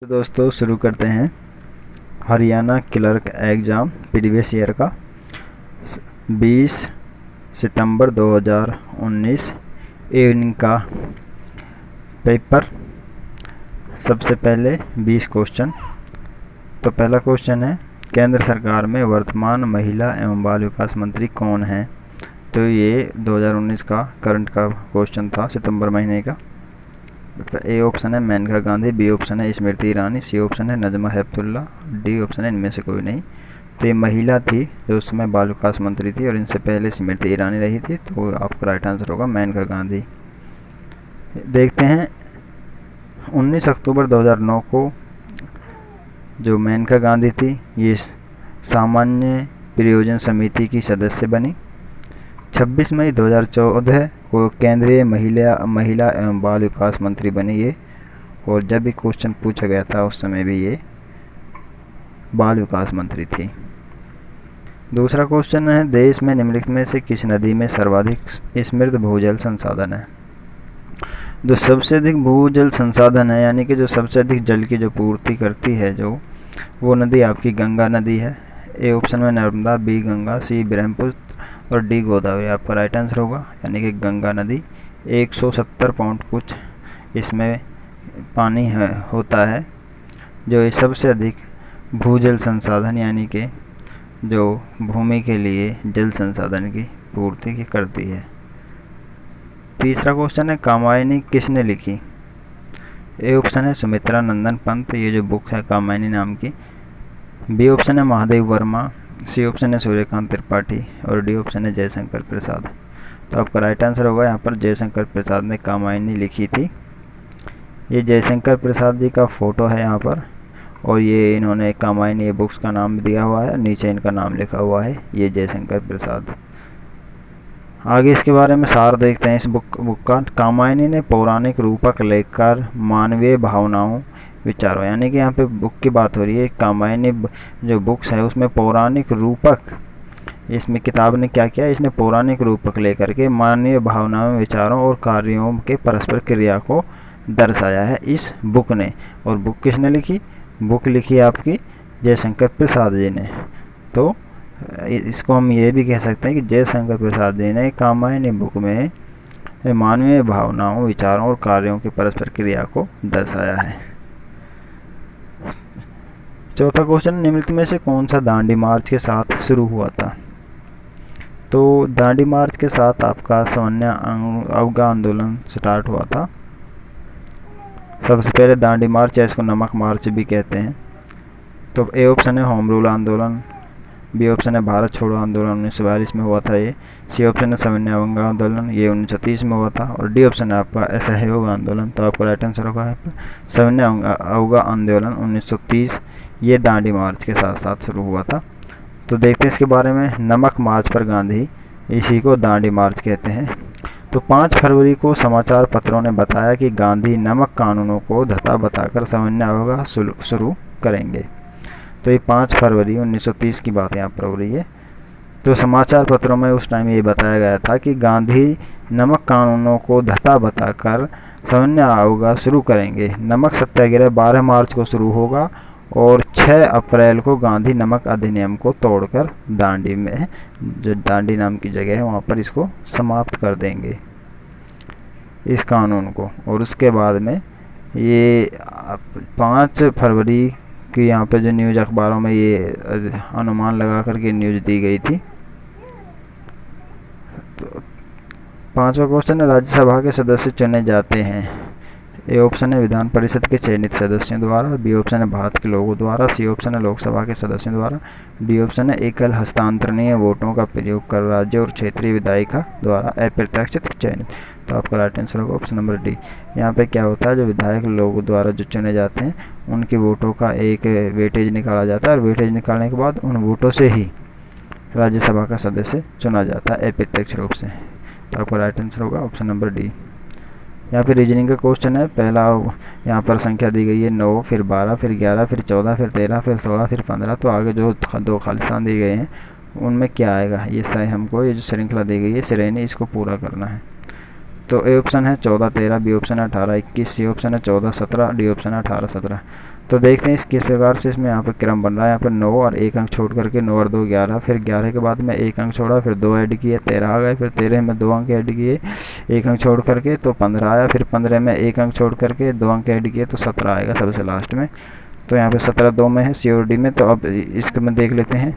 तो दोस्तों शुरू करते हैं Haryana clerk exam previous year का 20 सितंबर 2019 इवनिंग का पेपर। सबसे पहले 20 क्वेश्चन। तो पहला क्वेश्चन है, केंद्र सरकार में वर्तमान महिला एवं बाल विकास मंत्री कौन हैं? तो ये 2019 का करंट का क्वेश्चन था, सितंबर महीने का। ए ऑप्शन है मेनका गांधी, बी ऑप्शन है स्मृति ईरानी, सी ऑप्शन है नजमा हेपतुल्ला, डी ऑप्शन है इनमें से कोई नहीं। तो ये महिला थी जो उस समय बाल विकास मंत्री थी और इनसे पहले स्मृति ईरानी रही थी। तो आपका राइट आंसर होगा मेनका गांधी। देखते हैं 19 अक्टूबर 2009 को जो मेनका गांधी थी ये सामान्य प्रयोजन समिति की सदस्य बनी। 26 मई 2014 को केंद्रीय महिला एवं बाल विकास मंत्री बनी ये, और जब भी क्वेश्चन पूछा गया था उस समय भी ये बाल विकास मंत्री थी। दूसरा क्वेश्चन है, देश में निम्नलिखित में से किस नदी में सर्वाधिक समृद्ध भूजल संसाधन है? जो सबसे अधिक भूजल संसाधन है यानी कि जो सबसे अधिक जल की जो पूर्ति करती है जो वो नदी आपकी गंगा नदी है। ए ऑप्शन में नर्मदा, बी गंगा, सी ब्रह्मपुत्र और डी गोदावरी आपका राइट आंसर होगा, यानी कि गंगा नदी। 170 पॉइंट कुछ इसमें पानी होता है जो ये सबसे अधिक भूजल संसाधन यानी कि जो भूमि के लिए जल संसाधन की पूर्ति की करती है। तीसरा क्वेश्चन है, कामायनी किसने लिखी? ए ऑप्शन है सुमित्रा नंदन पंत, ये जो बुक है कामायनी नाम की। बी ऑप्शन है महादेव वर्मा, सी ऑप्शन है सूर्यकांत त्रिपाठी और डी ऑप्शन है जयशंकर प्रसाद। तो आपका राइट आंसर होगा यहाँ पर जयशंकर प्रसाद ने कामायनी लिखी थी। ये जयशंकर प्रसाद जी का फ़ोटो है यहाँ पर, और ये इन्होंने कामायनी ये बुक्स का नाम दिया हुआ है, नीचे इनका नाम लिखा हुआ है, ये जयशंकर प्रसाद। आगे इसके बारे में सार देखते हैं इस बुक का। कामायनी ने पौराणिक रूपक लेकर मानवीय भावनाओं विचारों, यानी कि यहाँ पे बुक की बात हो रही है। कामायनी जो बुक्स है उसमें पौराणिक रूपक, इसमें किताब ने क्या किया, इसने पौराणिक रूपक लेकर के मानवीय भावनाओं विचारों और कार्यों के परस्पर क्रिया को दर्शाया है इस बुक ने। और बुक किसने लिखी? बुक लिखी आपकी जयशंकर प्रसाद जी ने। तो इसको हम ये भी कह सकते हैं कि जयशंकर प्रसाद जी ने कामायनी बुक में मानवीय भावनाओं विचारों और कार्यों की परस्पर क्रिया को दर्शाया है। चौथा क्वेश्चन, निम्नलिखित में से कौन सा दांडी मार्च के साथ शुरू हुआ था? तो दांडी मार्च के साथ आपका सवर्ण अवज्ञा आंदोलन स्टार्ट हुआ था। सबसे पहले दांडी मार्च या इसको नमक मार्च भी कहते हैं। तो ए ऑप्शन है होम रूल आंदोलन, बी ऑप्शन है भारत छोड़ो आंदोलन 1942 में हुआ था ये, सी ऑप्शन है सवर्ण अवज्ञा आंदोलन ये 1930 में हुआ था, और डी ऑप्शन है आपका असहयोग आंदोलन। तो आपका राइट आंसर होगा सवर्ण अवज्ञा आंदोलन 1930, ये दांडी मार्च के साथ साथ शुरू हुआ था। तो देखते हैं इसके बारे में, नमक मार्च पर गांधी, इसी को दांडी मार्च कहते हैं। तो 5 फरवरी को समाचार पत्रों ने बताया कि गांधी नमक कानूनों को धता बताकर सवर्ण अवज्ञा शुरू करेंगे। तो ये 5 फरवरी 1930 की बात यहाँ पर हो रही है। तो समाचार पत्रों में उस टाइम ये बताया गया था कि गांधी नमक कानूनों को धता बताकर सवर्ण अवज्ञा शुरू करेंगे। नमक सत्याग्रह 12 मार्च को शुरू होगा और 6 अप्रैल को गांधी नमक अधिनियम को तोड़कर दांडी में, जो दांडी नाम की जगह है वहाँ पर इसको समाप्त कर देंगे इस कानून को। और उसके बाद में ये 5 फरवरी कि यहाँ पे जो न्यूज़ अखबारों में ये अनुमान लगा करके न्यूज़ दी गई थी। तो 5वां क्वेश्चन है, राज्यसभा के सदस्य चुने जाते हैं। ए ऑप्शन है विधान परिषद के चयनित सदस्यों द्वारा, बी ऑप्शन है भारत के लोगों द्वारा, सी ऑप्शन है लोकसभा के सदस्यों द्वारा, डी ऑप्शन है एकल हस्तांतरणीय वोटों का प्रयोग कर राज्य और क्षेत्रीय विधायिका द्वारा अप्रत्यक्ष चयनित। तो आपका राइट आंसर होगा ऑप्शन नंबर डी। यहाँ पे क्या होता है, जो विधायक लोगों द्वारा जो चुने जाते हैं उनके वोटों का एक वेटेज निकाला जाता है, और वेटेज निकालने के बाद उन वोटों से ही राज्यसभा का सदस्य चुना जाता है अप्रत्यक्ष रूप से। तो आपका राइट आंसर होगा ऑप्शन नंबर डी। यहाँ पे रीजनिंग का क्वेश्चन है। पहला यहाँ पर संख्या दी गई है 9, फिर 12, फिर 11, फिर 14, फिर 13, फिर 16, फिर 15। तो आगे जो 2 खाली स्थान दिए गए हैं उनमें क्या आएगा, ये सही हमको ये जो श्रृंखला दी गई है श्रेणी, इसको पूरा करना है। तो ए ऑप्शन है 14 13, बी ऑप्शन है 18 21, सी ऑप्शन है 14 17, डी ऑप्शन है 18 17। तो देखते हैं इस किस प्रकार से इसमें यहाँ पर क्रम बन रहा है। यहाँ पर 9 और 1 अंक छोड़ करके 9 और 2 11, फिर 11 के बाद में 1 अंक छोड़ा, फिर 2 ऐड किए 13 आ गए, फिर 13 में 2 अंक ऐड किए 1 अंक छोड़ करके तो 15 आया, फिर 15 में 1 अंक छोड़ करके 2 अंक ऐड किए तो 17 आएगा सबसे लास्ट में। तो यहाँ पे 17 2 में है COD में। तो अब इसको में देख लेते हैं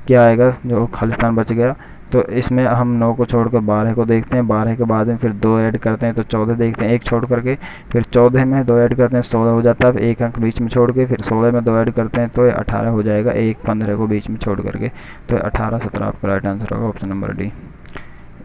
क्या आएगा जो खालिस्तान बच गया। तो इसमें हम 9 को छोड़कर 12 को देखते हैं, 12 के बाद में फिर 2 ऐड करते हैं तो 14 देखते हैं, 1 छोड़ करके फिर 14 में 2 ऐड करते हैं 16 हो जाता है, फिर 1 अंक बीच में छोड़ के फिर 16 में 2 ऐड करते हैं तो ये 18 हो जाएगा, 1 15 को बीच में छोड़ करके तो 18 17 आपका राइट आंसर होगा ऑप्शन नंबर डी।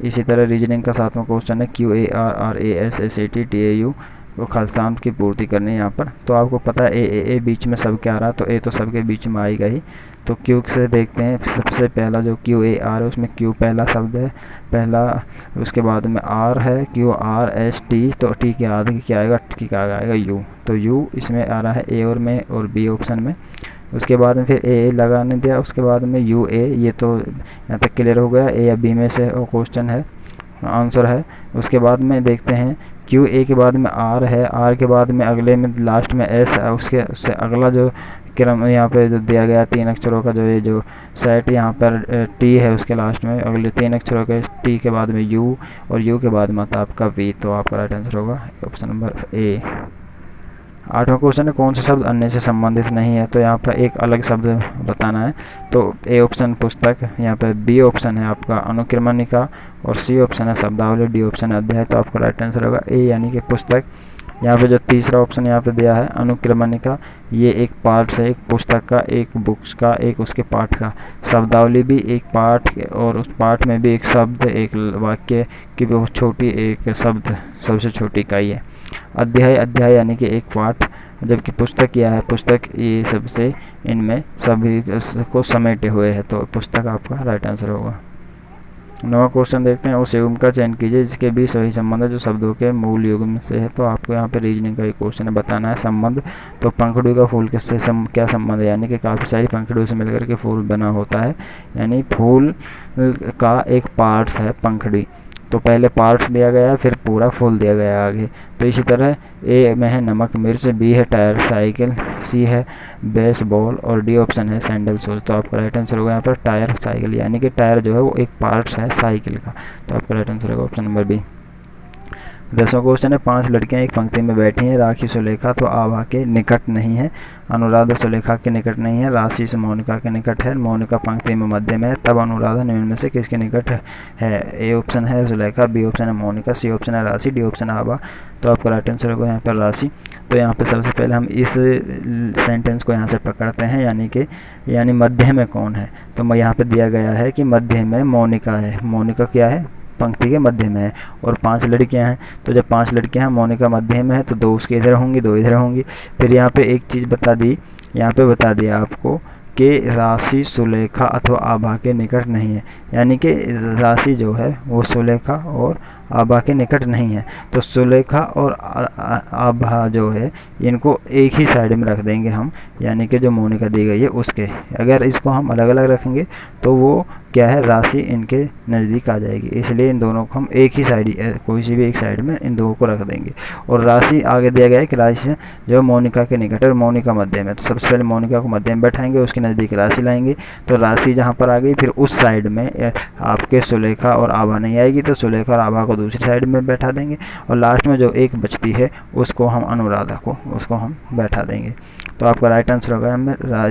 इसी तरह रीजनिंग का 7वां क्वेश्चन है QARRAS SAT TAU वो खालिस्तान की पूर्ति करनी है यहाँ पर। तो आपको पता है ए बीच में सब क्या आ रहा, तो ए तो सबके बीच में आएगा ही। तो क्यू से देखते हैं, सबसे पहला जो QAR है उसमें क्यू पहला शब्द है पहला, उसके बाद में आर है QRST, तो टी के आगे क्या आएगा, टी का आएगा यू, तो यू इसमें आ रहा है ए और बी ऑप्शन में। उसके बाद में फिर ए लगाने दिया, उसके बाद में UA, ये तो यहाँ तक क्लियर हो गया, ए या बी में से क्वेश्चन है आंसर है। उसके बाद में देखते हैं QA के बाद में आर है, आर के बाद में अगले में लास्ट में एस है, उससे अगला जो क्रम यहाँ पे जो दिया गया 3 अक्षरों का जो ये जो सेट यहाँ पर टी है, उसके लास्ट में अगले 3 अक्षरों के टी के बाद में यू और यू के बाद में आता आपका वी। तो आपका राइट आंसर होगा ऑप्शन नंबर ए। 8वां क्वेश्चन है कौन सा शब्द अन्य से संबंधित नहीं है। तो यहाँ पर एक अलग शब्द बताना है। तो ए ऑप्शन पुस्तक, यहाँ पर बी ऑप्शन है आपका अनुक्रमणिका और सी ऑप्शन है शब्दावली, डी ऑप्शन है अध्याय। तो आपका राइट आंसर होगा ए यानी कि पुस्तक। यहाँ पे जो तीसरा ऑप्शन यहाँ पे दिया है अनुक्रमणिका, ये एक पार्ट है, एक पुस्तक का, एक बुक्स का, एक उसके पाठ का। शब्दावली भी एक पाठ और उस पाठ में भी एक शब्द, एक वाक्य की बहुत छोटी एक शब्द सबसे छोटी इकाई है। अध्याय यानी कि एक पाठ, जबकि पुस्तक क्या है, पुस्तक ये सबसे इनमें सभी को समेटे हुए है। तो पुस्तक आपका राइट आंसर होगा। 9वां क्वेश्चन देखते हैं, उस युग्म का चयन कीजिए जिसके बीच वही संबंध है जो शब्दों के मूल युग्म से है। तो आपको यहाँ पे रीजनिंग का एक क्वेश्चन है, बताना है संबंध। तो पंखुड़ी का फूल किससे क्या संबंध है, यानी कि काफ़ी सारी पंखुड़ियों से मिलकर के फूल बना होता है, यानी फूल का एक पार्ट्स है पंखुड़ी। तो पहले पार्ट्स दिया गया है, फिर पूरा फूल दिया गया है आगे। तो इसी तरह ए में है नमक मिर्च, बी है टायर साइकिल, सी है बेसबॉल और डी ऑप्शन है सैंडल शूज। तो आपका राइट आंसर होगा यहाँ पर टायर साइकिल, यानी कि टायर जो है वो एक पार्ट्स है साइकिल का। तो आपका राइट आंसर होगा ऑप्शन नंबर बी। 10वां क्वेश्चन है, 5 लड़कियां एक पंक्ति में बैठी हैं, राखी सुलेखा तो आभा के निकट नहीं है, अनुराधा सुलेखा के निकट नहीं है, राशि से मोनिका के निकट है, मोनिका पंक्ति में मध्य में है, तब अनुराधा निम्न में से किसके निकट है। ए ऑप्शन है सुलेखा, बी ऑप्शन है मोनिका, सी ऑप्शन है राशि, डी ऑप्शन है आभा। तो आपका राइट आंसर होगा यहाँ पर राशि। तो यहाँ पे सबसे पहले हम इस सेंटेंस को यहाँ से पकड़ते हैं, यानी मध्य में कौन है। तो यहाँ पे दिया गया है कि मध्य में मोनिका है, मोनिका क्या है, पंक्ति के मध्य में है, और 5 लड़कियां हैं। तो जब 5 लड़कियां हैं, मोनिका मध्य में है, तो 2 उसके इधर होंगी, 2 इधर होंगी। फिर यहाँ पे एक चीज़ बता दी, यहाँ पे बता दिया आपको कि राशि सुलेखा अथवा आभा के निकट नहीं है, यानी कि राशि जो है वो सुलेखा और आभा के निकट नहीं है। तो सुलेखा और आभा जो है इनको एक ही साइड में रख देंगे हम, यानी कि जो मोनिका दी गई है उसके। अगर इसको हम अलग अलग रखेंगे तो वो क्या है, राशि इनके नज़दीक आ जाएगी, इसलिए इन दोनों को हम एक ही साइड, कोई सी भी एक साइड में इन दोनों को रख देंगे। और राशि आगे दिया गया है कि राशि जो मोनिका के निकट है और मोनिका मध्य में, तो सबसे पहले मोनिका को मध्य में बैठाएंगे, उसके नज़दीक राशि लाएंगे। तो राशि जहाँ पर आ गई, फिर उस साइड में आपके सुलेखा और आभा नहीं आएगी, तो सुलेखा और आभा को दूसरी साइड में बैठा देंगे, और लास्ट में जो एक बचती है उसको हम अनुराधा को उसको हम बैठा देंगे। तो आपका राइट आंसर होगा,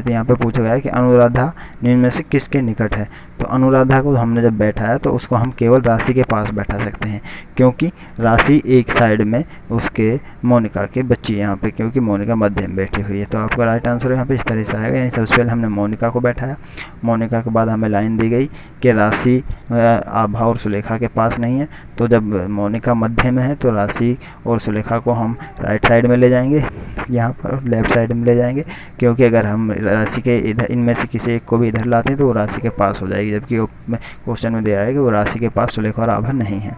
यहाँ पे पूछा गया है कि अनुराधा निम्न में से किसके निकट है। तो अनुराधा को हमने जब बैठाया तो उसको हम केवल राशि के पास बैठा सकते हैं, क्योंकि राशि एक साइड में उसके मोनिका के बच्ची यहाँ पे, क्योंकि मोनिका मध्य में बैठी हुई है। तो आपका राइट आंसर यहाँ पे इस तरह से आएगा, यानी सबसे पहले हमने मोनिका को बैठाया, मोनिका के बाद हमें लाइन दी गई कि राशि आभा और सुलेखा के पास नहीं है। तो जब मोनिका मध्य में है तो राशि और सुलेखा को हम राइट साइड में ले जाएंगे, यहाँ पर लेफ्ट साइड में ले जाएंगे, क्योंकि अगर हम राशि के इधर इनमें से किसी एक को भी इधर लाते हैं तो वो राशि के पास हो जाएगी, जबकि क्वेश्चन में दिया है कि वो राशि के पास सुलेखा और आभा नहीं है।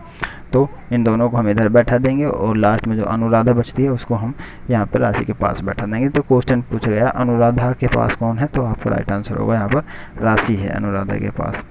तो इन दोनों को हम इधर बैठा देंगे, और लास्ट में जो अनुराधा बचती है उसको हम यहाँ पर राशि के पास बैठा देंगे। तो क्वेश्चन पूछा गया अनुराधा के पास कौन है, तो आपका राइट आंसर होगा यहाँ पर राशि है अनुराधा के पास।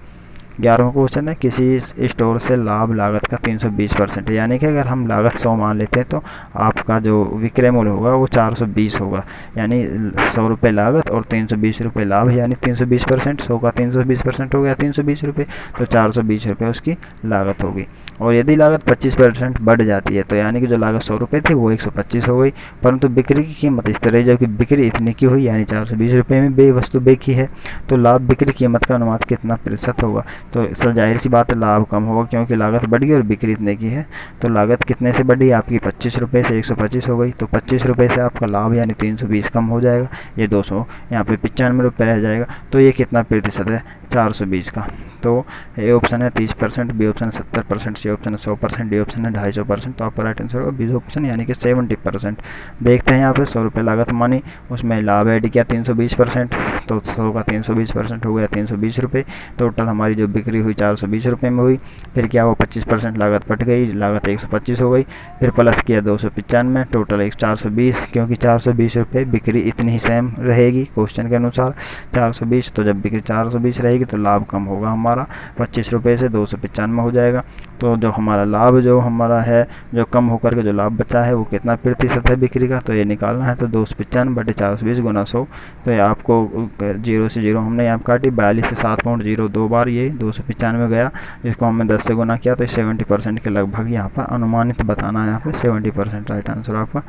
11वां क्वेश्चन है, किसी स्टोर से लाभ लागत का 320%, यानी कि अगर हम लागत 100 मान लेते हैं तो आपका जो विक्रय मूल्य होगा वो 420 होगा, यानी 100 रुपये लागत और 320 रुपये लाभ, यानी 320%, 100 का 320% हो गया 320 रुपये, तो 420 रुपये उसकी लागत होगी। और यदि लागत 25% बढ़ जाती है तो यानी कि जो लागत 100 रुपये थी वो 125 हो गई, परंतु बिक्री की कीमत इस तरह, जबकि बिक्री इतनी की हुई यानी 420 रुपये में वस्तु बेची है, तो लाभ बिक्री कीमत का अनुपात कितना प्रतिशत होगा। तो सर जाहिर सी बात है लाभ कम होगा, क्योंकि लागत बढ़ गई और बिक्री इतने की है। तो लागत कितने से बढ़ी, आपकी 25 रुपये से 125 हो गई, तो 25 रुपये से आपका लाभ यानी 320 कम हो जाएगा, ये 200 यहाँ पे 95 रुपये रह जाएगा। तो ये कितना प्रतिशत है, 420 का। तो ए ऑप्शन है 30%, बी ऑप्शन है 70%, सी ऑप्शन है 100%, डी ऑप्शन है 250%। तो आपका राइट आंसर होगा बी ऑप्शन यानी कि 70%। देखते हैं यहाँ पे 100 रुपये लागत मानी, उसमें लाभ ऐड किया 320%, तो 100 का 320% हो गया 320 रुपये। टोटल हमारी जो बिक्री हुई 420 रुपये में हुई, फिर क्या हुआ 25% लागत पट गई, लागत 125 हो गई, फिर प्लस किया 295, टोटल 420, क्योंकि 420 रुपये बिक्री इतनी ही सेम रहेगी क्वेश्चन के अनुसार 420। तो जब बिक्री 420 रहेगी तो लाभ कम होगा हमारा 25 रुपये से 295 हो जाएगा। तो जो हमारा लाभ जो हमारा है, जो कम होकर के जो लाभ बचा है वो कितना प्रतिशत है बिक्री का, तो ये निकालना है। तो 295/420 गुना 100, तो ये आपको 0 से 0 हमने यहाँ काटी, 42 से 7.02 बार ये 295 गया, इसको हमने 10 से गुना किया, तो 70% के लगभग यहाँ पर अनुमानित बताना है, यहाँ पे 70% राइट आंसर आपका।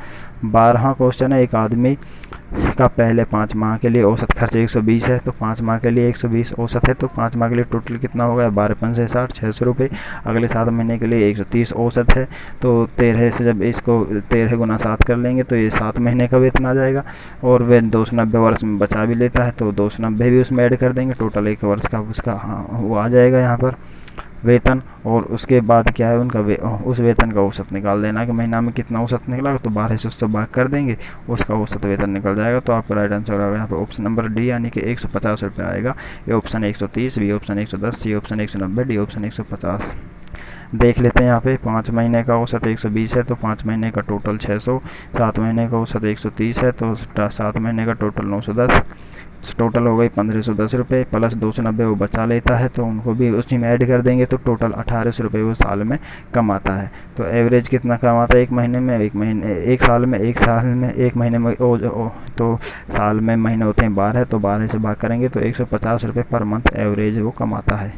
12वां क्वेश्चन है, एक आदमी का पहले 5 माह के लिए औसत खर्च 120 है, तो 5 माह के लिए 120 औसत है, तो 5 माह के लिए टोटल कितना होगा, 12×5 = 60, 600 रुपये। अगले 7 महीने के लिए 130 औसत है, तो 13 से जब इसको 13 गुना 7 कर लेंगे तो ये 7 महीने का वेतन आ जाएगा। और वह 290 वर्ष में बचा भी लेता है, तो 290 भी उसमें ऐड कर देंगे, टोटल 1 वर्ष का उसका वो आ जाएगा यहाँ पर वेतन। और उसके बाद क्या है उनका उस वेतन का औसत निकाल देना कि महीना में कितना औसत निकला, तो 12 से उससे भाग कर देंगे, उसका औसत वेतन निकल जाएगा। तो आपका राइट आंसर होगा यहाँ पे ऑप्शन नंबर डी, यानी कि 150 रुपये आएगा। A option 130, B option 110, C option 190, D option 150। देख लेते हैं यहाँ पे 5 महीने का औसत 120 है, तो 5 महीने का टोटल 600, 7 महीने का औसत 130 है, तो 7 महीने का टोटल 910, टोटल हो गई 1510 रुपये, प्लस 290 वो बचा लेता है, तो उनको भी उसी में ऐड कर देंगे, तो टोटल 1800 रुपये वो साल में कमाता है। तो एवरेज कितना कमाता है एक महीने में, एक साल में, एक महीने में तो साल में महीने होते हैं 12, तो 12 से भाग करेंगे तो 150 रुपये पर मंथ एवरेज वो कमाता है।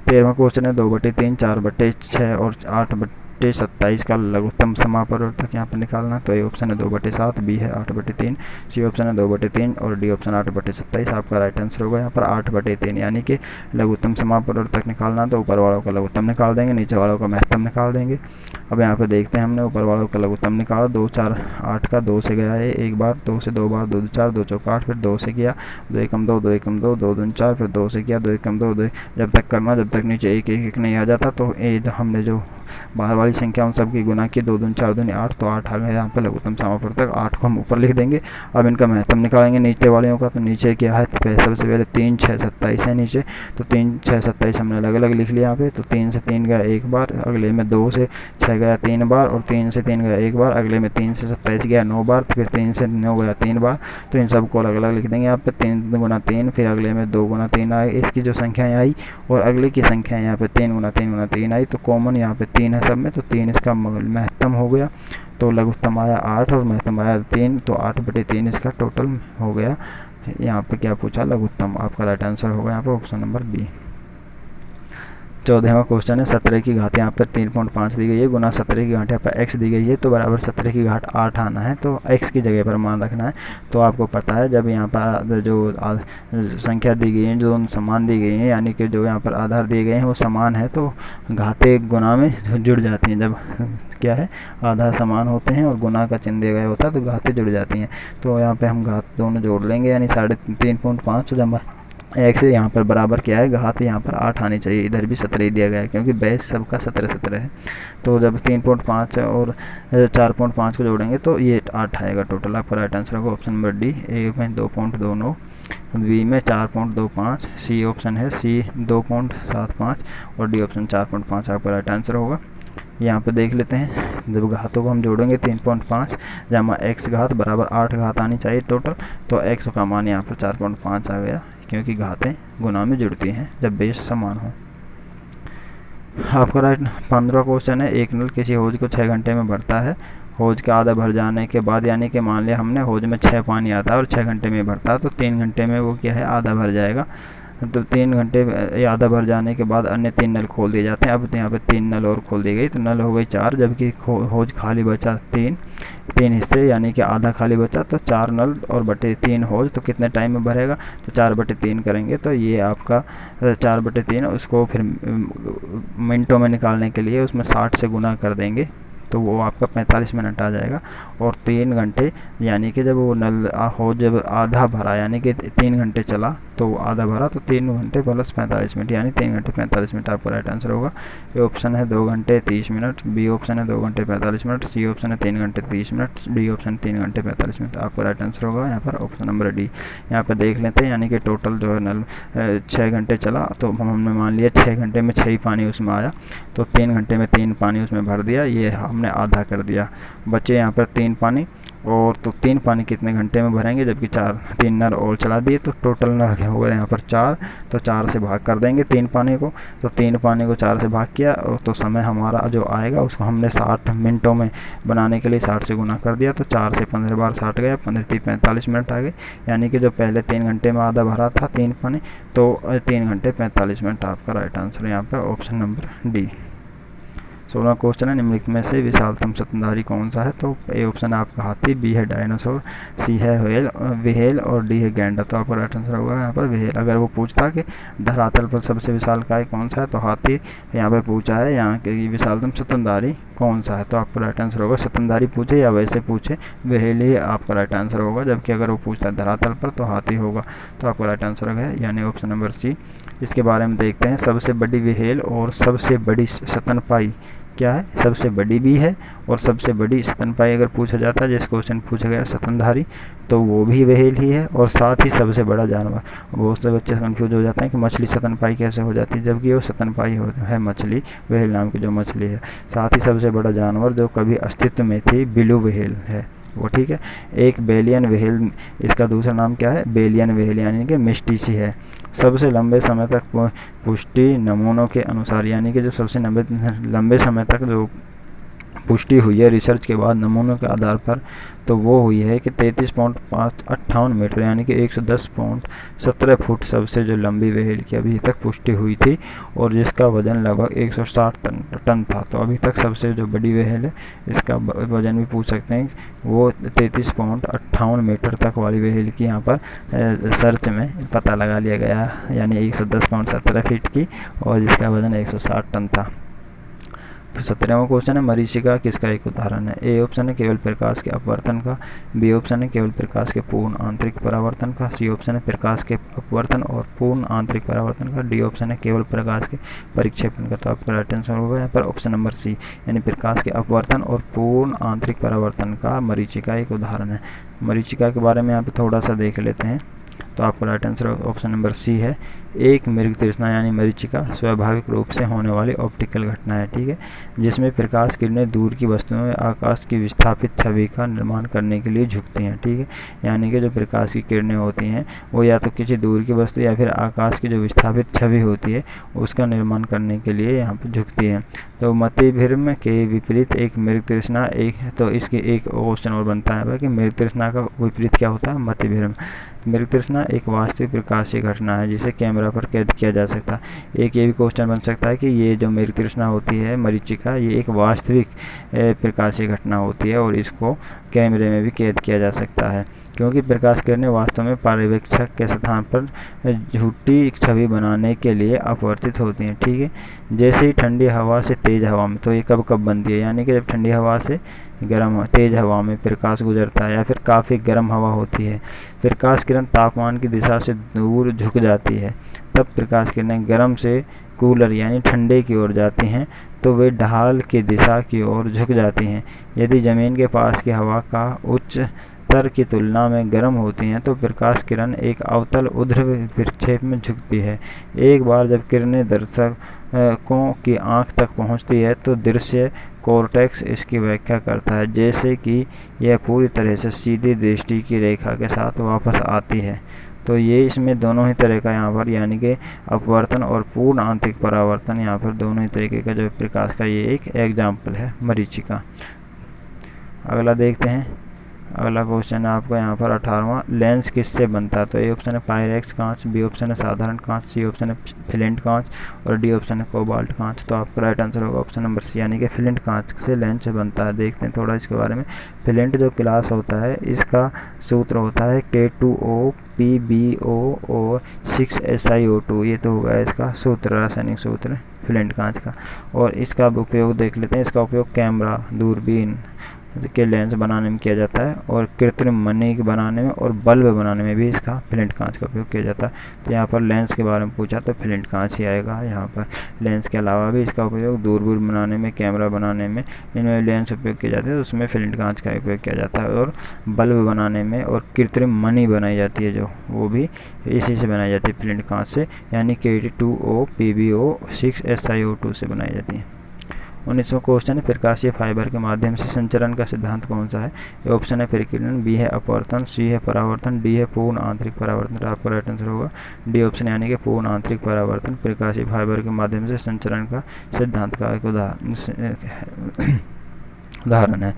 13वां क्वेश्चन है, 2/3, 4/6 और 8/27 का लघुत्तम समापवर्तक यहाँ पर निकालना। तो ए ऑप्शन है 2/7, बी है 8/3, सी ऑप्शन है 2/3 और डी ऑप्शन 8/27। आपका राइट आंसर होगा यहाँ पर 8/3, यानी कि लघुत्तम समापवर्तक निकालना। तो ऊपर वालों का लघुत्तम निकाल देंगे, नीचे वालों का महत्तम निकाल देंगे। अब यहाँ पे देखते हैं, हमने ऊपर वालों का लघुत्तम निकाला, 2 4 8 का 2 से गया है एक बार, 2 से 2 बार, 2 2 4, 2 चौक 8, फिर 2 से किया, 2 एकम 2, 2 एकम 2, 2 दूनी 4, फिर 2 से किया, 2 एकम 2, 2, जब तक करना जब तक नीचे 1 1 1 नहीं आ जाता। तो हमने जो बाहर वाली संख्या उन सब की गुना की, 2 दूनी 4 दूनी 8, तो 8 आ गया यहाँ पे लघुत्तम समापवर्तक। 8 को हम ऊपर लिख देंगे। अब इनका महत्तम निकालेंगे नीचे वालों का। तो नीचे क्या है, सबसे पहले 3 6 27 है नीचे, तो 3 6 27 हमने अलग अलग लिख लिया यहाँ पे। तो 3 से 3 गया एक बार, अगले में 2 से 6 गया 3 बार, और 3 से 3 गया एक बार, अगले में 3 से 27 गया 9 बार, फिर 3 से 9 गया 3 बार। तो इन सबको अलग अलग लिख देंगे यहाँ पे। 3 गुना 3, फिर अगले में 2 गुना 3 आई, इसकी जो संख्याएँ आई, और अगले की संख्या यहाँ पे 3 गुना 3 गुना 3 आई। तो कॉमन यहाँ पे 3 है सब में, तो 3 इसका महत्तम हो गया। तो लघुत्तम आया 8 और महत्तम आया 3, तो 8/3 इसका टोटल हो गया। यहाँ पे क्या पूछा, लघुत्तम। आपका राइट आंसर होगा यहाँ पे ऑप्शन नंबर बी। 14वां क्वेश्चन है, 17 की घात यहाँ पर 3.5 दी गई है, गुना 17 की घाट यहाँ पर x दी गई है, तो बराबर 17 की घाट 8 आना है। तो x की जगह पर मान रखना है। तो आपको पता है जब यहाँ पर जो संख्या दी गई है, जो समान दी गई है, यानी कि जो यहाँ पर आधार दिए गए हैं वो समान है, तो घातें गुना में जुड़ जाती हैं। जब क्या है, आधार समान होते हैं और गुना का चिन्ह दिया गया होता है, तो घातें जुड़ जाती हैं। तो यहाँ पे हम घात दोनों जोड़ लेंगे, यानी 3.5 जमा x यहाँ पर बराबर क्या है, घात यहाँ पर 8 आनी चाहिए। इधर भी 17 दिया गया है, क्योंकि बेस सबका 17 है। तो जब 3.5 और 4.5 को जोड़ेंगे तो ये 8 आएगा टोटल। आपका राइट आंसर होगा ऑप्शन नंबर डी। ए में 2.29, बी में 4.25, सी ऑप्शन है सी 2.75 और डी ऑप्शन 4.5 आपका राइट आंसर होगा। यहाँ पे देख लेते हैं, जब घातों को हम जोड़ेंगे 3.5 जमा x घात बराबर 8 घात आनी चाहिए टोटल। तो x का मान यहाँ पर 4.5 आ गया। क्योंकि घातें गुना में जुड़ती हैं जब बेस समान हो। आपका राइट 15वां क्वेश्चन है, एक नल किसी हौज को 6 घंटे में भरता है। हौज का आधा भर जाने के बाद, यानी कि मान लिया हमने हौज में 6 पानी आता है और 6 घंटे में भरता है, तो 3 घंटे में वो क्या है, आधा भर जाएगा। तो 3 घंटे आधा भर जाने के बाद अन्य 3 नल खोल दिए जाते हैं। अब यहाँ पे 3 नल और खोल दी गई, तो नल हो गई 4, जबकि हौज खाली बचा 3 हिस्से, यानी कि आधा खाली बचा। तो 4 नल और बटे 3 हौज, तो कितने टाइम में भरेगा, तो 4/3 करेंगे। तो ये आपका 4/3, उसको फिर मिनटों में निकालने के लिए उसमें 60 से गुना कर देंगे, तो वो आपका 45 मिनट आ जाएगा। और 3 घंटे, यानी कि जब वो नल हो जब आधा भरा, यानी कि 3 घंटे चला तो आधा भरा, तो 3 घंटे प्लस 45 मिनट, यानी 3 घंटे 45 मिनट आपका राइट आंसर होगा। ए ऑप्शन है 2 घंटे 30 मिनट, बी ऑप्शन है 2 घंटे 45 मिनट, सी ऑप्शन है 3 घंटे 30 मिनट, डी ऑप्शन 3 घंटे 45 मिनट। आपका राइट आंसर होगा यहाँ पर ऑप्शन नंबर डी। यहाँ पर देख लेते हैं, यानी कि टोटल जो है नल 6 घंटे चला, तो हमने मान लिया 6 घंटे में 6 ही पानी उसमें आया, तो 3 घंटे में 3 पानी उसमें भर दिया, ये हमने आधा कर दिया। बचे यहाँ पर 3 पानी, और तो 3 पानी कितने घंटे में भरेंगे, जबकि 3 नल और चला दिए, तो टोटल नल हो गए यहाँ पर 4, तो 4 से भाग कर देंगे 3 पानी को। तो 3 पानी को 4 से भाग किया, तो समय हमारा जो आएगा उसको हमने 60 मिनटों में बनाने के लिए 60 से गुना कर दिया, तो 4 से 15 बार 60 गया, 15 45 मिनट आ गए। यानी कि जो पहले 3 घंटे में आधा भरा था 3 पानी, तो 3 घंटे 45 मिनट आपका राइट आंसर यहाँ पर ऑप्शन नंबर डी। 16वां क्वेश्चन है, निम्नलिखित में से विशालतम स्तनधारी कौन सा है, तो ए ऑप्शन है आपका हाथी, बी है डायनासोर, सी है व्हेल और डी है गैंडा। तो आपका राइट आंसर होगा यहाँ पर व्हेल। अगर वो पूछता कि धरातल पर सबसे विशालकाय कौन सा है, तो हाथी यहाँ पर पूछा है, यहाँ के विशालतम स्तनधारी कौन सा है, तो आपका राइट आंसर होगा, स्तनधारी पूछे या वैसे पूछे, व्हेल ही आपका राइट आंसर होगा। जबकि अगर वो पूछता है धरातल पर, तो हाथी होगा। तो आपका राइट आंसर है यानी ऑप्शन नंबर सी। इसके बारे में देखते हैं, सबसे बड़ी व्हेल और सबसे बड़ी स्तनपायी क्या है, सबसे बड़ी भी है और सबसे बड़ी स्तनपायी अगर पूछा जाता है, जैसे क्वेश्चन पूछा गया स्तनधारी, तो वो भी व्हेल ही है, और साथ ही सबसे बड़ा जानवर। बहुत से बच्चे कंफ्यूज हो जाते हैं कि मछली स्तनपायी कैसे हो जाती है, जबकि वो स्तनपायी है मछली, व्हेल नाम की जो मछली है। साथ ही सबसे बड़ा जानवर जो कभी अस्तित्व में थी ब्लू व्हेल है वो, ठीक है। एक बेलियन व्हेल, इसका दूसरा नाम क्या है, बेलियन व्हेल, यानी कि मिस्टीसी है। सबसे लंबे समय तक पुष्टि नमूनों के अनुसार, यानी कि जो सबसे लंबे समय तक जो पुष्टि हुई है रिसर्च के बाद नमूनों के आधार पर, तो वो हुई है कि 33.58 मीटर, यानी कि 110.17 फुट सबसे जो लंबी व्हेल की अभी तक पुष्टि हुई थी, और जिसका वजन लगभग 160 टन था। तो अभी तक सबसे जो बड़ी व्हेल है, इसका वजन भी पूछ सकते हैं, वो 33.58 मीटर तक वाली व्हेल की यहाँ पर सर्च में पता लगा लिया गया, यानी 110.17 फीट की, और जिसका वजन 160 टन था। 17वां क्वेश्चन है, मरीचिका किसका एक उदाहरण है। ए ऑप्शन है केवल प्रकाश के अपवर्तन का, बी ऑप्शन है केवल प्रकाश के पूर्ण आंतरिक परावर्तन का, सी ऑप्शन है प्रकाश के अपवर्तन और पूर्ण आंतरिक परावर्तन का, डी ऑप्शन है केवल प्रकाश के परिक्षेपण का। तो आपका राइट आंसर होगा यहाँ पर ऑप्शन नंबर सी, यानी प्रकाश के अपवर्तन और पूर्ण आंतरिक परावर्तन का मरीचिका एक उदाहरण है। मरीचिका के बारे में यहाँ पे थोड़ा सा देख लेते हैं, तो आपका right answer option number C है। एक मृग तृष्णा यानी मरीचिका स्वाभाविक रूप से होने वाली ऑप्टिकल घटना है, ठीक है, जिसमें प्रकाश किरणें दूर की वस्तुओं में आकाश की विस्थापित छवि का निर्माण करने के लिए झुकती हैं, ठीक है। यानी कि जो प्रकाश की किरणें होती हैं वो या तो किसी दूर की वस्तु या फिर आकाश की जो विस्थापित छवि होती है उसका निर्माण करने के लिए यहाँ पर झुकती हैं। तो मतिभ्रम के विपरीत एक मृग तृष्णा एक, तो इसकी एक क्वेश्चन और बनता है कि मृग तृष्णा का विपरीत क्या होता है, मतिभ्रम। मृग तृष्णा एक वास्तविक प्रकाशीय घटना है जिसे कैमरा पर कैद किया जा सकता है। एक ये भी क्वेश्चन बन सकता है कि ये जो मृग तृष्णा होती है मरीचिका, ये एक वास्तविक प्रकाशीय घटना होती है और इसको कैमरे में भी कैद किया जा सकता है, क्योंकि प्रकाश किरणें वास्तव में पर्यवेक्षक के स्थान पर झूठी छवि बनाने के लिए अपवर्तित होती हैं, ठीक है। जैसे ही ठंडी हवा से तेज हवा में, तो ये कब कब बनती है, यानी कि जब ठंडी हवा से तेज हवा में प्रकाश गुजरता है या फिर काफ़ी गर्म हवा होती है, प्रकाश किरण तापमान की दिशा से दूर झुक जाती है, तब प्रकाश किरणें गर्म से कूलर यानी ठंडे की ओर जाती हैं, तो वे ढाल की दिशा की ओर झुक जाती हैं। यदि ज़मीन के पास की हवा का उच्च स्तर की तुलना में गर्म होती हैं तो प्रकाश किरण एक अवतल ऊर्ध्व प्रक्षेप में झुकती है। एक बार जब किरणें दर्शकों की आंख तक पहुंचती है तो दृश्य कॉर्टेक्स इसकी व्याख्या करता है, जैसे कि यह पूरी तरह से सीधी दृष्टि की रेखा के साथ वापस आती है। तो ये इसमें दोनों ही तरह का यहाँ पर यानी कि अपवर्तन और पूर्ण आंतरिक परावर्तन, यहाँ पर दोनों ही तरीके का जो प्रकाश का ये एक एग्जाम्पल है मरीचिका। अगला देखते हैं। अगला क्वेश्चन है आपका यहाँ पर 18वां, लेंस किससे बनता है? तो ए ऑप्शन है पायरेक्स कांच, बी ऑप्शन है साधारण कांच, सी ऑप्शन है फ्लिंट कांच और डी ऑप्शन है कोबाल्ट कांच। तो आपका राइट आंसर होगा ऑप्शन नंबर सी यानी कि फ्लिंट कांच से लेंस बनता है। देखते हैं थोड़ा इसके बारे में। फ्लिंट जो क्लास होता है इसका सूत्र होता है K2O PbO और 6SiO2, ये तो होगा इसका सूत्र, रासायनिक सूत्र फ्लिंट कांच का। और इसका उपयोग देख लेते हैं। इसका उपयोग कैमरा, दूरबीन के लेंस बनाने में किया जाता है और कृत्रिम मणि बनाने में और बल्ब बनाने में भी इसका फ्लिंट कांच का उपयोग किया जाता है। तो यहाँ पर लेंस के बारे में पूछा तो फ्लिंट कांच ही आएगा यहाँ पर। लेंस के अलावा भी इसका उपयोग दूरबीन बनाने में, कैमरा बनाने में, इनमें लेंस उपयोग किए जाते हैं, तो उसमें फ्लिंट कांच का उपयोग किया जाता है। और बल्ब बनाने में और कृत्रिम मणि बनाई जाती है जो, वो भी इसी से बनाई जाती है फ्लिंट कांच से, यानी K2O PbO 6SiO2 से बनाई जाती है। 19वां क्वेश्चन है, प्रकाशीय फाइबर के माध्यम से संचरण का सिद्धांत कौन सा है? ए ऑप्शन है परिकिरण, बी है अपवर्तन, सी है परावर्तन, डी है पूर्ण आंतरिक परावर्तन। तो आपका राइट आंसर होगा डी ऑप्शन यानी कि पूर्ण आंतरिक परावर्तन प्रकाशीय फाइबर के माध्यम से संचरण का सिद्धांत का एक उदाहरण है।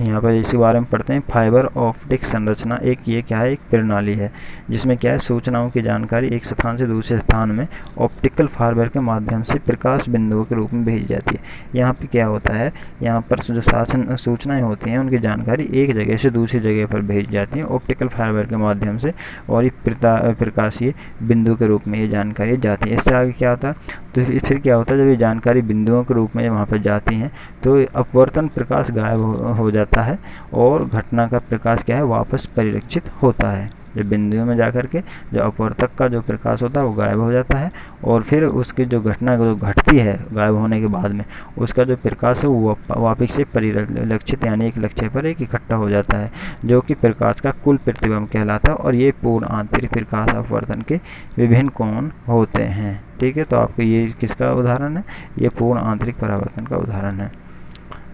यहाँ पर इसी बारे में पढ़ते हैं। फाइबर ऑप्टिक संरचना एक, ये क्या है, एक प्रणाली है जिसमें क्या है, सूचनाओं की जानकारी एक स्थान से दूसरे स्थान में ऑप्टिकल फाइबर के माध्यम से प्रकाश बिंदुओं के रूप में भेजी जाती है। यहाँ पे क्या होता है, यहाँ पर जो सूचनाएं होती हैं उनकी जानकारी एक जगह से दूसरी जगह पर भेजी जाती है ऑप्टिकल फाइबर के माध्यम से, और ये प्रकाशीय बिंदु के रूप में ये जानकारी जाती है। इससे आगे क्या होता है, तो फिर क्या होता है, जब ये जानकारी बिंदुओं के रूप में वहाँ पर जाती हैं तो अपवर्तन प्रकाश गायब हो जाता है और घटना का प्रकाश क्या है, वापस परिलक्षित होता है। जब बिंदुओं में जाकर के जो अपवर्तक का जो प्रकाश होता है वो गायब हो जाता है, और फिर उसकी जो घटना जो घटती है गायब होने के बाद में, उसका जो प्रकाश है वो वापस से परिलक्षित यानी एक लक्ष्य पर एक इकट्ठा हो जाता है, जो कि प्रकाश का कुल प्रतिबिंब कहलाता है। और ये पूर्ण आंतरिक प्रकाश अपवर्तन के विभिन्न कोण होते हैं। ठीक है, तो आपको ये किसका उदाहरण है, ये पूर्ण आंतरिक परावर्तन का उदाहरण है।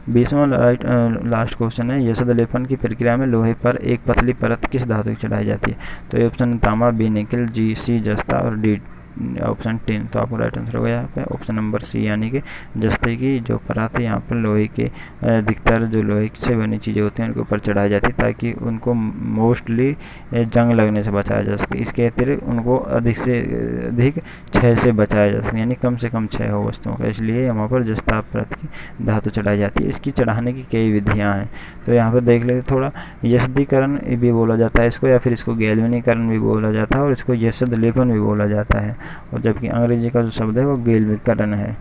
20वां लास्ट क्वेश्चन है, यशद लेपन की प्रक्रिया में लोहे पर एक पतली परत किस धातु की चढ़ाई जाती है? तो ये ऑप्शन तांबा, बी निकल, जी सी जस्ता और डी ऑप्शन 10। तो आपको राइट आंसर होगा यहाँ पे ऑप्शन नंबर सी यानी कि जस्ते की जो परत है यहाँ पर लोहे के अधिकतर जो लोहे से बनी चीज़ें होती हैं उनके ऊपर चढ़ाई जाती है, ताकि उनको मोस्टली जंग लगने से बचाया जा सके। इसके अतिरिक्त उनको अधिक से अधिक क्षय से बचाया जा सके, यानी कम से कम क्षय हो वस्तुओं का, इसलिए वहाँ पर जस्ता परत की धातु चढ़ाई जाती है। इसकी चढ़ाने की कई विधियाँ हैं, तो यहाँ पर देख लेते थोड़ा। यशदीकरण भी बोला जाता है इसको, या फिर इसको गैल्वेनीकरण भी बोला जाता है, और इसको यशद लेपन भी बोला जाता है, और जबकि अंग्रेजी का जो शब्द है वो गैल्वेनीकरण है।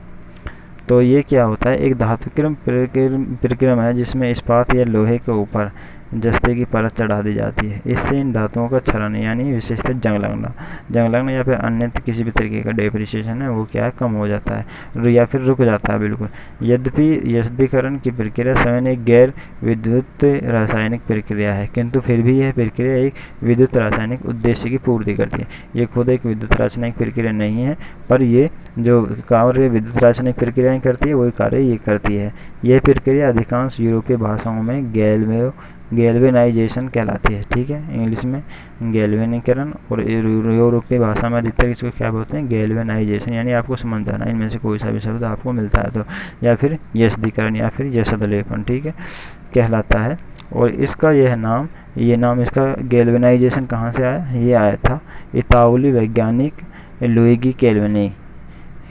तो ये क्या होता है, एक धातुक्रम प्रक्रम है जिसमें इस्पात या लोहे के ऊपर जस्ते की परत चढ़ा दी जाती है। इससे इन धातुओं का क्षरण यानी विशेषतः जंग लगना या फिर अन्य किसी भी तरीके का डेप्रिसिएशन है वो क्या है, कम हो जाता है या फिर रुक जाता है बिल्कुल। यद्यपि यशदीकरण की प्रक्रिया स्वयं एक गैर विद्युत रासायनिक प्रक्रिया है, किंतु फिर भी यह प्रक्रिया एक विद्युत रासायनिक उद्देश्य की पूर्ति करती है। ये खुद एक विद्युत रासायनिक प्रक्रिया नहीं है, पर ये जो कार्य विद्युत रासायनिक प्रक्रियाएँ करती है वही कार्य ये करती है। यह प्रक्रिया अधिकांश यूरोपीय भाषाओं में गैल्वेनाइजेशन कहलाती है। ठीक है, इंग्लिश में गैल्वेनीकरण और यूरोपीय भाषा में अधिकतर इसको क्या बोलते हैं, गैल्वेनाइजेशन, यानी आपको समझ जाना इनमें से कोई सा भी शब्द आपको मिलता है तो, या फिर यशदीकरण या फिर यशदलेपन, ठीक है, कहलाता है। और इसका यह नाम, ये नाम इसका गैल्वेनाइजेशन कहाँ से आया, ये आया था इतालवी वैज्ञानिक लुइगी कैल्वेनी,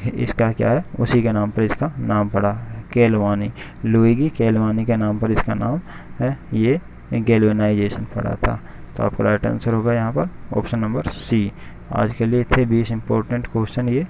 इसका क्या है, उसी के नाम पर इसका नाम पड़ा, कैल्वानी, लुइगी कैल्वानी के नाम पर इसका नाम है, ये गैल्वेनाइजेशन पड़ा था। तो आपका राइट आंसर होगा यहाँ पर ऑप्शन नंबर सी। आज के लिए थे 20 इंपॉर्टेंट क्वेश्चन ये।